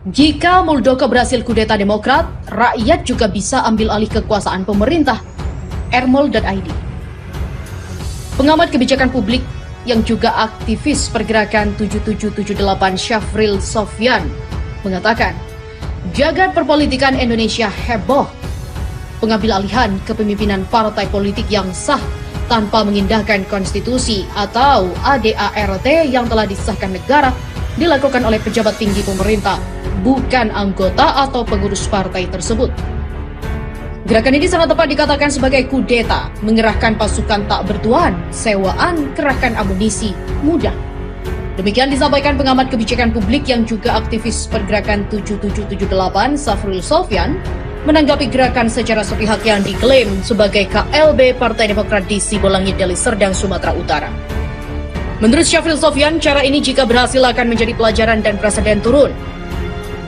Jika Muldoko berhasil kudeta Demokrat, rakyat juga bisa ambil alih kekuasaan pemerintah. Ermol.id. Pengamat kebijakan publik yang juga aktivis pergerakan 7778 Syafril Sofyan mengatakan, jagat perpolitikan Indonesia heboh. Pengambil alihan kepemimpinan partai politik yang sah tanpa mengindahkan konstitusi atau ADART yang telah disahkan negara dilakukan oleh pejabat tinggi pemerintah, bukan anggota atau pengurus partai tersebut. Gerakan ini sangat tepat dikatakan sebagai kudeta, mengerahkan pasukan tak bertuan, sewaan, kerahkan amunisi, mudah. Demikian disampaikan pengamat kebijakan publik yang juga aktivis pergerakan 7778 Syafril Sofyan menanggapi gerakan secara sepihak yang diklaim sebagai KLB Partai Demokrat di Sibolangit, Deli Serdang, Sumatera Utara. Menurut Syafril Sofyan, cara ini jika berhasil akan menjadi pelajaran dan presiden turun.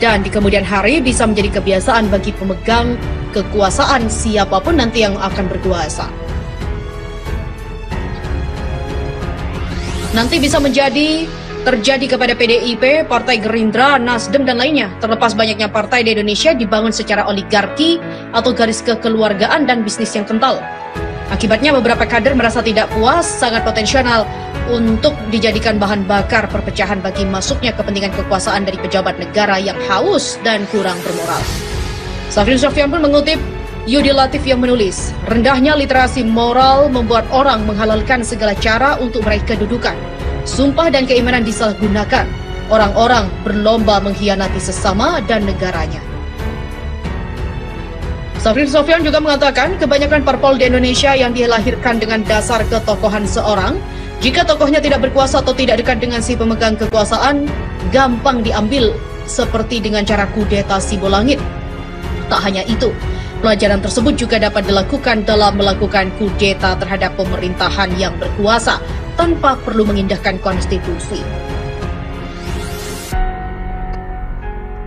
Dan di kemudian hari bisa menjadi kebiasaan bagi pemegang kekuasaan siapapun nanti yang akan berkuasa. Nanti bisa terjadi kepada PDIP, Partai Gerindra, Nasdem, dan lainnya. Terlepas banyaknya partai di Indonesia dibangun secara oligarki atau garis kekeluargaan dan bisnis yang kental. Akibatnya beberapa kader merasa tidak puas, sangat potensial untuk dijadikan bahan bakar perpecahan bagi masuknya kepentingan kekuasaan dari pejabat negara yang haus dan kurang bermoral. Syafril Sofyan pun mengutip Yudi Latif yang menulis, rendahnya literasi moral membuat orang menghalalkan segala cara untuk meraih kedudukan. Sumpah dan keimanan disalahgunakan. Orang-orang berlomba mengkhianati sesama dan negaranya. Syafril Sofyan juga mengatakan kebanyakan parpol di Indonesia yang dilahirkan dengan dasar ketokohan seorang, jika tokohnya tidak berkuasa atau tidak dekat dengan si pemegang kekuasaan, gampang diambil seperti dengan cara kudeta Sibolangit. Tak hanya itu, pelajaran tersebut juga dapat dilakukan dalam melakukan kudeta terhadap pemerintahan yang berkuasa tanpa perlu mengindahkan konstitusi.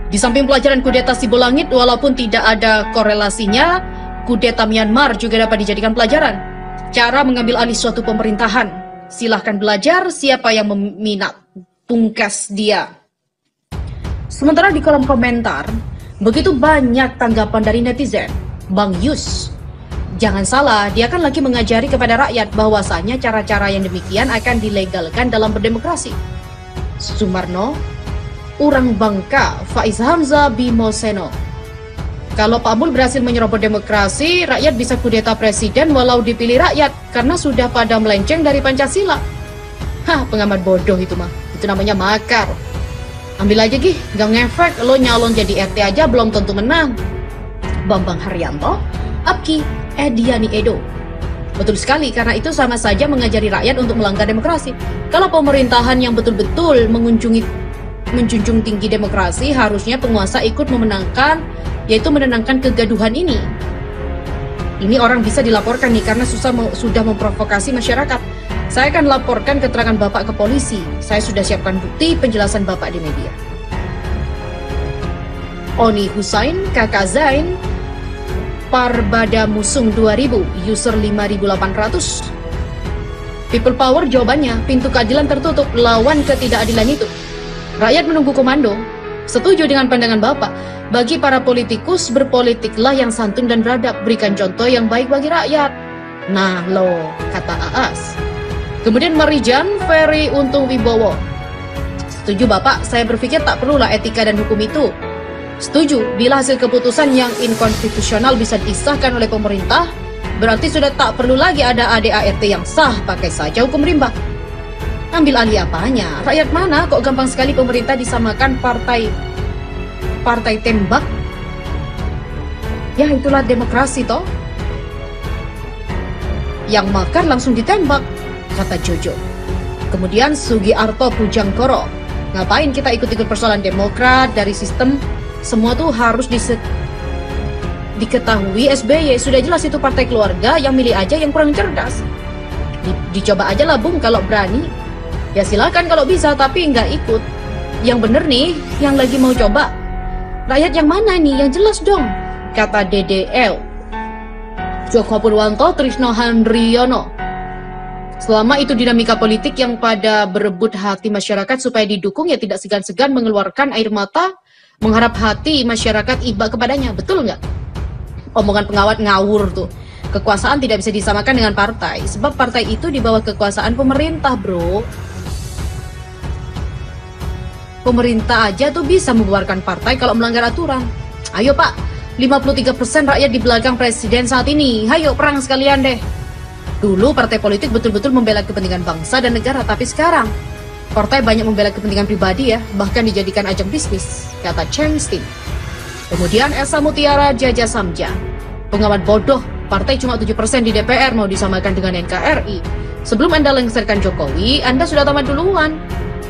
Di samping pelajaran kudeta Sibolangit, walaupun tidak ada korelasinya, kudeta Myanmar juga dapat dijadikan pelajaran. Cara mengambil alih suatu pemerintahan. Silahkan belajar siapa yang meminat. Pungkas dia. Sementara di kolom komentar, begitu banyak tanggapan dari netizen. Bang Yus, jangan salah, dia kan lagi mengajari kepada rakyat bahwasanya cara-cara yang demikian akan dilegalkan dalam berdemokrasi. Sumarno, Urang Bangka, Faiz Hamzah Bimoseno. Kalau Pak Mul berhasil menyerobot demokrasi, rakyat bisa kudeta presiden walau dipilih rakyat karena sudah pada melenceng dari Pancasila. Hah, pengamat bodoh itu mah. Itu namanya makar. Ambil aja gih, gak ngefek, lo nyalon jadi RT aja belum tentu menang. Bambang Haryanto, Apki, Ediani Edo. Betul sekali, karena itu sama saja mengajari rakyat untuk melanggar demokrasi. Kalau pemerintahan yang betul-betul menjunjung tinggi demokrasi, harusnya penguasa ikut memenangkan, yaitu menenangkan kegaduhan ini. Ini orang bisa dilaporkan nih, karena sudah memprovokasi masyarakat. Saya akan laporkan keterangan Bapak ke polisi. Saya sudah siapkan bukti penjelasan Bapak di media. Oni Husain, Kakak Zain, Parbada Musung 2000, user 5800. People Power jawabannya, pintu keadilan tertutup lawan ketidakadilan itu. Rakyat menunggu komando. Setuju dengan pandangan Bapak. Bagi para politikus, berpolitiklah yang santun dan beradab. Berikan contoh yang baik bagi rakyat. Nah lo, kata Aas. Kemudian Marijan Ferry Untung Wibowo. Setuju Bapak, saya berpikir tak perlulah etika dan hukum itu. Setuju, bila hasil keputusan yang inkonstitusional bisa disahkan oleh pemerintah, berarti sudah tak perlu lagi ada ADART yang sah, pakai saja hukum rimba. Ambil alih apanya? Rakyat mana kok gampang sekali pemerintah disamakan partai tembak? Ya itulah demokrasi toh. Yang makar langsung ditembak, kata Jojo. Kemudian Sugiarto Pujangkoro. Ngapain kita ikut-ikut persoalan Demokrat dari sistem? Semua tuh harus diketahui SBY. Sudah jelas itu partai keluarga, yang milih aja yang kurang cerdas. Dicoba aja lah Bung kalau berani. Ya silakan kalau bisa, tapi nggak ikut. Yang bener nih, yang lagi mau coba. Rakyat yang mana nih? Yang jelas dong, kata DDL. Joko Purwanto, Trisno Handriono. Selama itu dinamika politik yang pada berebut hati masyarakat supaya didukung, ya tidak segan-segan mengeluarkan air mata Mengharap hati masyarakat iba kepadanya, betul nggak? Omongan pengawat ngawur tuh. Kekuasaan tidak bisa disamakan dengan partai, sebab partai itu di bawah kekuasaan pemerintah, bro. Pemerintah aja tuh bisa membubarkan partai kalau melanggar aturan. Ayo pak, 53% rakyat di belakang presiden saat ini. Hayo perang sekalian deh. Dulu partai politik betul-betul membela kepentingan bangsa dan negara, tapi sekarang partai banyak membela kepentingan pribadi ya, bahkan dijadikan ajang bisnis, kata Cheng Sting. Kemudian Esa Mutiara Jaja Samja. Pengamat bodoh, partai cuma 7% di DPR mau disamakan dengan NKRI. Sebelum Anda lengserkan Jokowi, Anda sudah tamat duluan.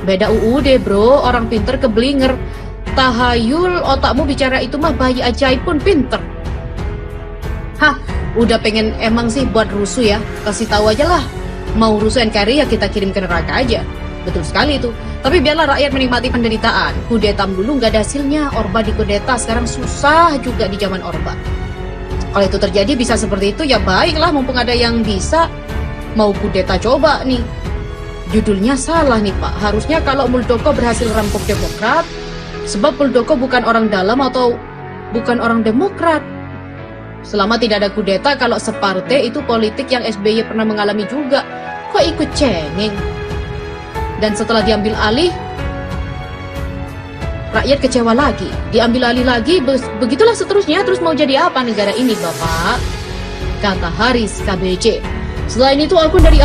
Beda UUD bro, orang pinter keblinger. Tahayul, otakmu bicara itu mah bayi ajaib pun pinter. Hah, udah pengen emang sih buat rusuh ya? Kasih tahu aja lah. Mau rusuh NKRI ya kita kirim ke neraka aja. Betul sekali itu. Tapi biarlah rakyat menikmati penderitaan. Kudeta dulu nggak ada hasilnya. Orba di kudeta sekarang susah juga di zaman Orba. Kalau itu terjadi bisa seperti itu ya baiklah, mumpung ada yang bisa. Mau kudeta coba nih. Judulnya salah nih Pak. Harusnya kalau Muldoko berhasil rampok Demokrat, sebab Muldoko bukan orang dalam atau bukan orang Demokrat. Selama tidak ada kudeta, kalau separtai itu politik yang SBY pernah mengalami juga. Kok ikut cengeng? Dan setelah diambil alih, rakyat kecewa lagi. Diambil alih lagi, begitulah seterusnya. Terus mau jadi apa negara ini Bapak? Kata Haris KBC. Selain itu akun dari